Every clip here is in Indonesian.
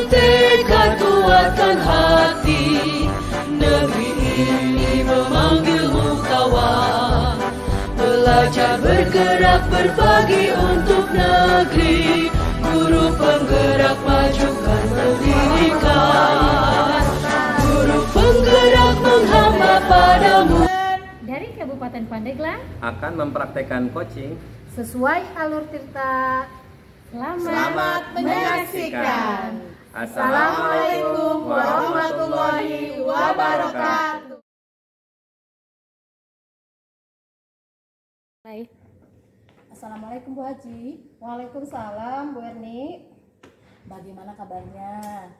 tekad, kuatkan hati. Negeri ini memanggilmu kawan. Belajar bergerak berbagi untuk negeri. Guru penggerak majukan pendidikan. Guru penggerak menghamba padamu. Dari Kabupaten Pandeglang akan mempraktekkan coaching sesuai alur Tirta. Selamat menyaksikan. Assalamualaikum warahmatullahi wabarakatuh. Baik. Assalamualaikum Bu Haji. Waalaikumsalam Bu Erni. Bagaimana kabarnya?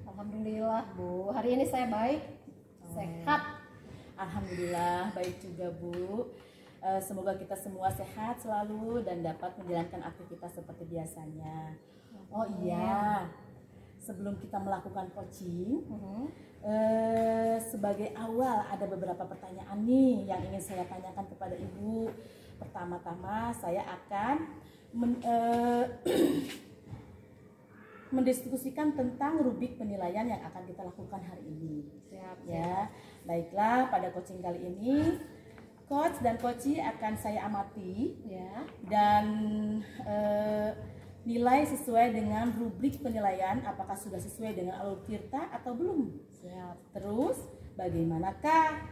Alhamdulillah Bu. Hari ini saya baik, sehat. Alhamdulillah baik juga Bu. Semoga kita semua sehat selalu dan dapat menjalankan aktivitas seperti biasanya. Oh iya, sebelum kita melakukan coaching, sebagai awal ada beberapa pertanyaan nih yang ingin saya tanyakan kepada Ibu. Pertama-tama saya akan mendiskusikan tentang rubrik penilaian yang akan kita lakukan hari ini. Siap. Ya, baiklah, pada coaching kali ini coach dan coachee akan saya amati Ya. dan nilai sesuai dengan rubrik penilaian, apakah sudah sesuai dengan alur Tirta atau belum. Siap. Terus bagaimanakah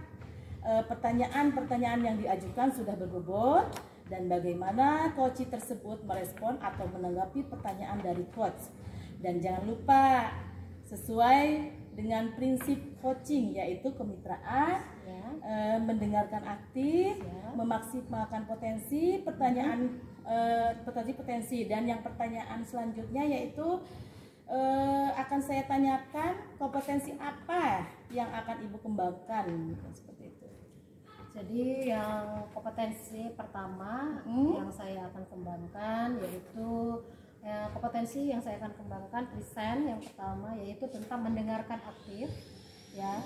pertanyaan-pertanyaan yang diajukan sudah berbobot dan bagaimana coachee tersebut merespon atau menanggapi pertanyaan dari coach. Dan jangan lupa sesuai dengan prinsip coaching, yaitu kemitraan, Ya. mendengarkan aktif, Ya. memaksimalkan potensi potensi. Dan yang pertanyaan selanjutnya yaitu akan saya tanyakan kompetensi apa yang akan Ibu kembangkan, seperti itu. Jadi yang kompetensi pertama yang saya akan kembangkan yaitu kompetensi yang saya akan kembangkan present yang pertama yaitu tentang mendengarkan aktif, ya,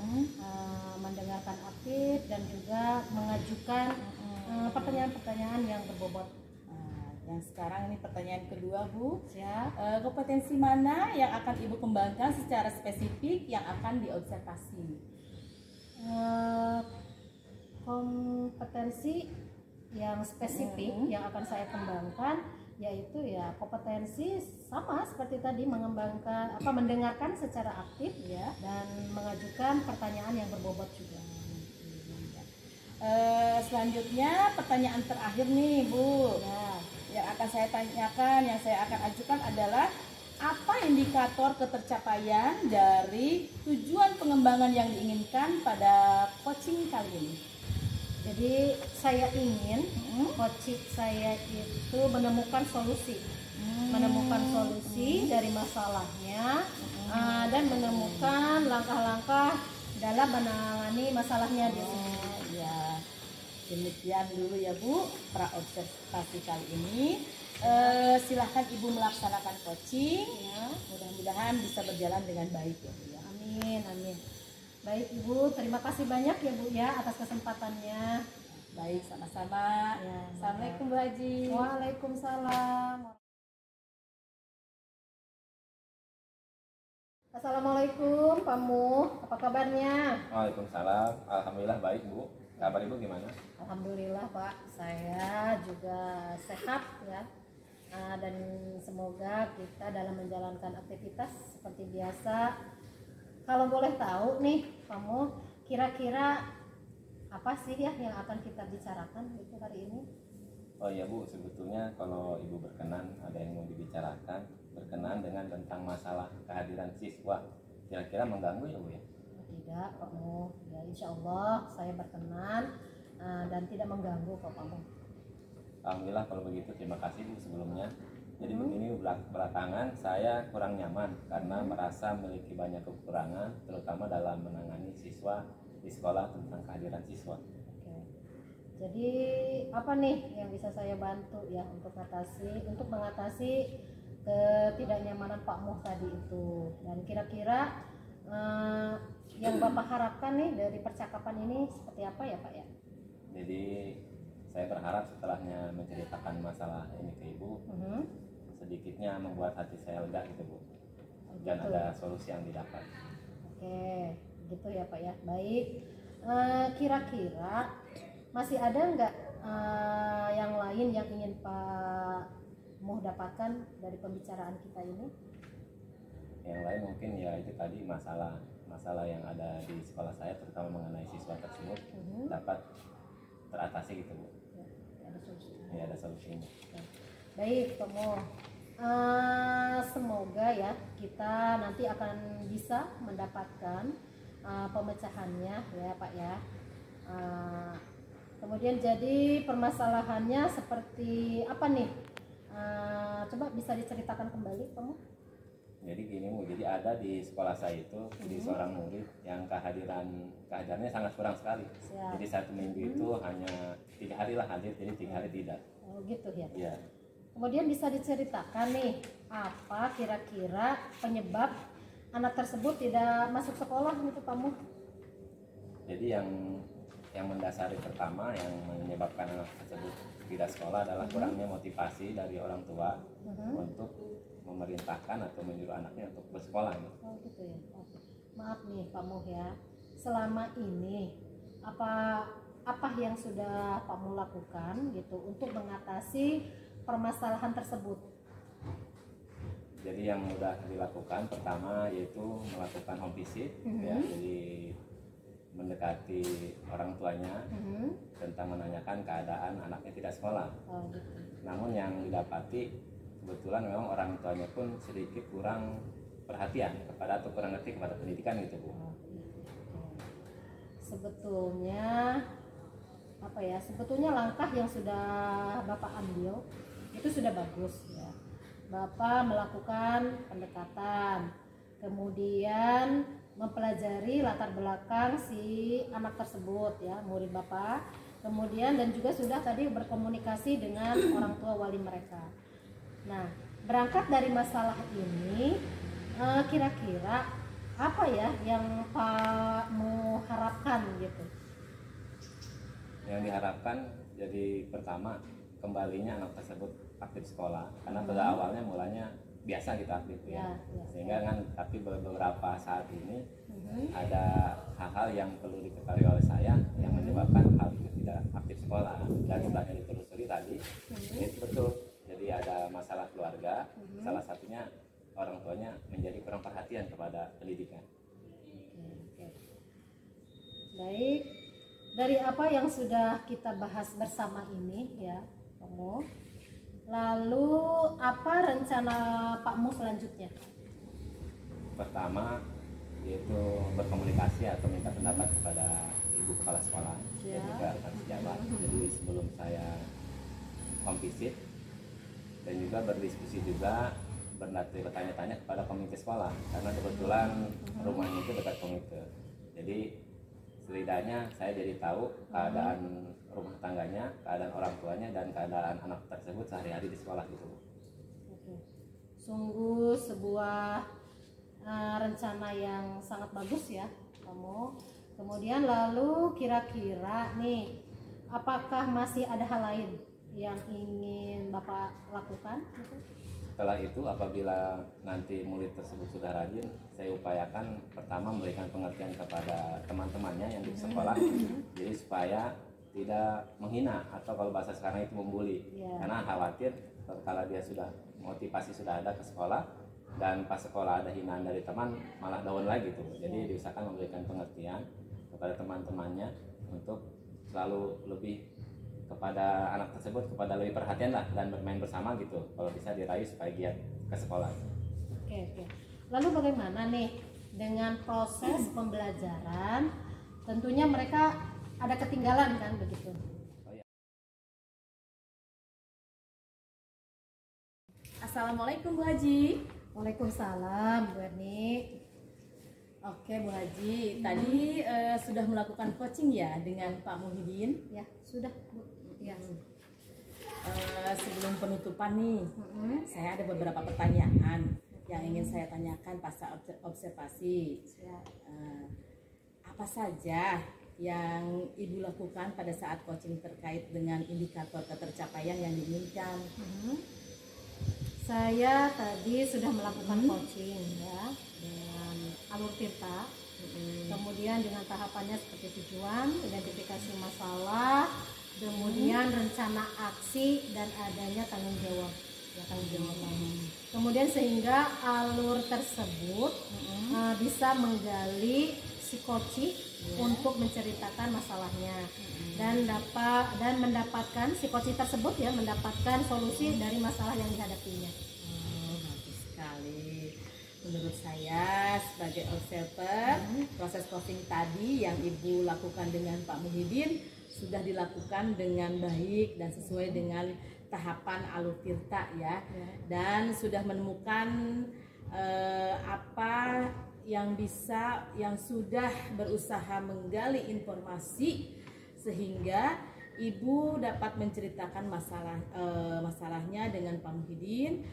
mendengarkan aktif dan juga mengajukan pertanyaan-pertanyaan yang berbobot. Yang sekarang ini pertanyaan kedua Bu. Ya. Kompetensi mana yang akan Ibu kembangkan secara spesifik yang akan diobservasi? Kompetensi yang spesifik yang akan saya kembangkan yaitu ya kompetensi sama seperti tadi, mengembangkan mendengarkan secara aktif, ya, dan mengajukan pertanyaan yang berbobot juga. Selanjutnya pertanyaan terakhir nih Bu, Ya. yang akan saya tanyakan, yang saya akan ajukan adalah apa indikator ketercapaian dari tujuan pengembangan yang diinginkan pada coaching kali ini? Jadi saya ingin coaching saya itu menemukan solusi, dari masalahnya, dan menemukan langkah-langkah dalam menangani masalahnya di sini. Ya, demikian dulu ya Bu pra-observasi kali ini. Silahkan Ibu melaksanakan coaching. Ya. Mudah-mudahan bisa berjalan dengan baik ya Bu ya. Amin, amin. Baik Ibu, terima kasih banyak ya Bu ya atas kesempatannya. Baik, sama-sama. Ya, Assalamualaikum Bu Haji. Waalaikumsalam. Assalamualaikum Pak Mu, apa kabarnya? Waalaikumsalam. Alhamdulillah baik Bu. Kabar Ibu gimana? Alhamdulillah Pak, saya juga sehat ya. Dan semoga kita dalam menjalankan aktivitas seperti biasa. Kalau boleh tahu nih, kamu kira-kira apa sih ya yang akan kita bicarakan itu hari ini? Oh iya Bu, sebetulnya kalau Ibu berkenan ada yang mau dibicarakan berkenaan dengan tentang masalah kehadiran siswa. Kira-kira mengganggu ya Bu ya? Tidak, kamu ya insya Allah saya berkenan dan tidak mengganggu kok kamu. Alhamdulillah kalau begitu, terima kasih Bu sebelumnya. Jadi begini, belakangan saya kurang nyaman karena merasa memiliki banyak kekurangan, terutama dalam menangani siswa di sekolah tentang kehadiran siswa. Oke. Jadi apa nih yang bisa saya bantu ya untuk mengatasi ketidaknyamanan Pak Muh tadi itu, dan kira-kira yang Bapak harapkan nih dari percakapan ini seperti apa ya Pak ya? Jadi saya berharap setelahnya menceritakan masalah ini ke Ibu, sedikitnya membuat hati saya lega gitu Bu. dan gitu. ada solusi yang didapat. Oke, gitu ya Pak ya. Baik. Kira-kira masih ada nggak yang lain yang ingin Pak Muh dapatkan dari pembicaraan kita ini? Yang lain mungkin ya itu tadi masalah yang ada di sekolah saya, terutama mengenai siswa tersebut dapat teratasi gitu Bu. Ya, ada solusi. Ya, ada solusinya. Baik, Pak Muh. Semoga ya kita nanti akan bisa mendapatkan pemecahannya ya Pak ya. Kemudian jadi permasalahannya seperti apa nih? Coba bisa diceritakan kembali Pak Muh? Jadi gini Bu, jadi ada di sekolah saya itu di seorang murid yang kehadirannya sangat kurang sekali. Siap. Jadi 1 minggu itu hanya 3 hari lah hadir, jadi 3 hari tidak. Oh gitu ya. Ya, Kemudian bisa diceritakan nih apa kira-kira penyebab anak tersebut tidak masuk sekolah gitu Pak Muh? jadi yang mendasari pertama yang menyebabkan anak tersebut tidak sekolah adalah kurangnya motivasi dari orang tua untuk memerintahkan atau menyuruh anaknya untuk bersekolah. Oh gitu ya. Oke. Maaf nih Pak Muh ya. Selama ini apa yang sudah Pak Muh lakukan gitu untuk mengatasi permasalahan tersebut? Jadi yang mudah dilakukan pertama yaitu melakukan home visit, ya, jadi mendekati orang tuanya tentang menanyakan keadaan anaknya tidak sekolah. Oh gitu. Namun yang didapati kebetulan memang orang tuanya pun sedikit kurang perhatian kepada atau kurang ngerti kepada pendidikan gitu Bu. Oh, iya. Sebetulnya apa ya? Sebetulnya langkah yang sudah Bapak ambil itu sudah bagus ya. Bapak melakukan pendekatan, kemudian mempelajari latar belakang si anak tersebut ya, murid Bapak. Kemudian dan juga sudah tadi berkomunikasi dengan orang tua wali mereka. Nah, berangkat dari masalah ini, kira-kira apa ya yang Pak mau harapkan gitu? Yang diharapkan jadi pertama kembalinya anak tersebut aktif sekolah, karena pada awalnya mulanya biasa kita aktif ya. Sehingga kan tapi beberapa saat ini ada hal-hal yang perlu diketahui oleh saya yang menyebabkan hal itu tidak aktif sekolah, dan setelah ditelusuri tadi itu betul. Jadi ada masalah keluarga, salah satunya orang tuanya menjadi kurang perhatian kepada pendidikan. Oke. Baik, dari apa yang sudah kita bahas bersama ini ya Pak Muh, lalu apa rencana Pak Muh selanjutnya? Pertama yaitu berkomunikasi atau minta pendapat kepada ibu kepala sekolah dan juga rekan sejawat. Jadi sebelum saya home visit dan juga berdiskusi juga bertanya-tanya kepada komite sekolah, karena kebetulan rumahnya itu dekat komite. Jadi setidaknya saya jadi tahu keadaan rumah tangganya, keadaan orang tuanya, dan keadaan anak tersebut sehari-hari di sekolah gitu. Oke. Sungguh sebuah rencana yang sangat bagus ya kamu. Kemudian lalu kira-kira nih, apakah masih ada hal lain yang ingin Bapak lakukan? Setelah itu apabila nanti murid tersebut sudah rajin, saya upayakan pertama memberikan pengertian kepada teman-temannya yang di sekolah, jadi supaya tidak menghina atau kalau bahasa sekarang itu membuli. Karena khawatir kalau dia sudah motivasi sudah ada ke sekolah dan pas sekolah ada hinaan dari teman malah down lagi tuh. Jadi diusahakan memberikan pengertian kepada teman-temannya untuk selalu lebih kepada anak tersebut, kepada lebih perhatian lah dan bermain bersama gitu, kalau bisa dirayu supaya giat ke sekolah. Oke. Lalu bagaimana nih dengan proses pembelajaran? Tentunya mereka ada ketinggalan kan begitu. Assalamualaikum Bu Haji. Waalaikumsalam Bu Erni. Oke Bu Haji, tadi sudah melakukan coaching ya dengan Pak Muhyiddin? Ya sudah Bu. Ya. Sebelum penutupan nih, saya ada beberapa pertanyaan yang ingin saya tanyakan pasca observasi. Apa saja yang Ibu lakukan pada saat coaching terkait dengan indikator ketercapaian yang diinginkan? Saya tadi sudah melakukan coaching ya dengan alur tirta. Kemudian dengan tahapannya seperti tujuan, identifikasi masalah, kemudian rencana aksi dan adanya tanggung jawab. Ya, tanggung jawab. Kemudian sehingga alur tersebut bisa menggali si coach untuk menceritakan masalahnya dan mendapatkan si coach tersebut ya mendapatkan solusi dari masalah yang dihadapinya. Bagus sekali. Menurut saya sebagai observer, proses coaching tadi yang Ibu lakukan dengan Pak Muhyiddin sudah dilakukan dengan baik dan sesuai dengan tahapan alur tirta ya, dan sudah menemukan apa yang sudah berusaha menggali informasi sehingga Ibu dapat menceritakan masalahnya dengan Pak Muhyiddin,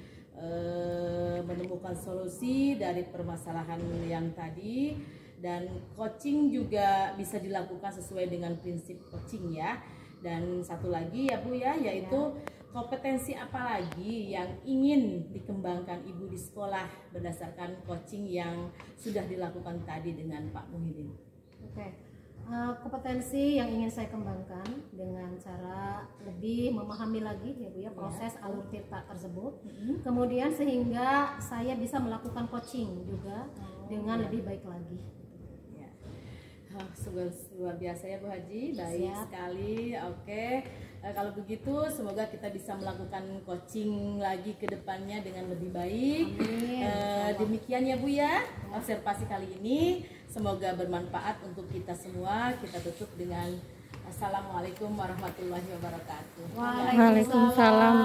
menemukan solusi dari permasalahan yang tadi, dan coaching juga bisa dilakukan sesuai dengan prinsip coaching ya. Dan satu lagi ya Bu ya, yaitu kompetensi apa lagi yang ingin dikembangkan Ibu di sekolah berdasarkan coaching yang sudah dilakukan tadi dengan Pak Muhyiddin? Oke. Kompetensi yang ingin saya kembangkan dengan cara lebih memahami lagi ya Bu ya proses alur tirta tersebut. Kemudian sehingga saya bisa melakukan coaching juga dengan lebih baik lagi. Ya. Luar biasa ya Bu Haji, baik sekali. Oke. Kalau begitu semoga kita bisa melakukan coaching lagi ke depannya dengan lebih baik. Demikian ya Bu ya observasi kali ini. Semoga bermanfaat untuk kita semua. Kita tutup dengan Assalamualaikum warahmatullahi wabarakatuh. Waalaikumsalam.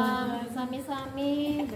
Sami-sami.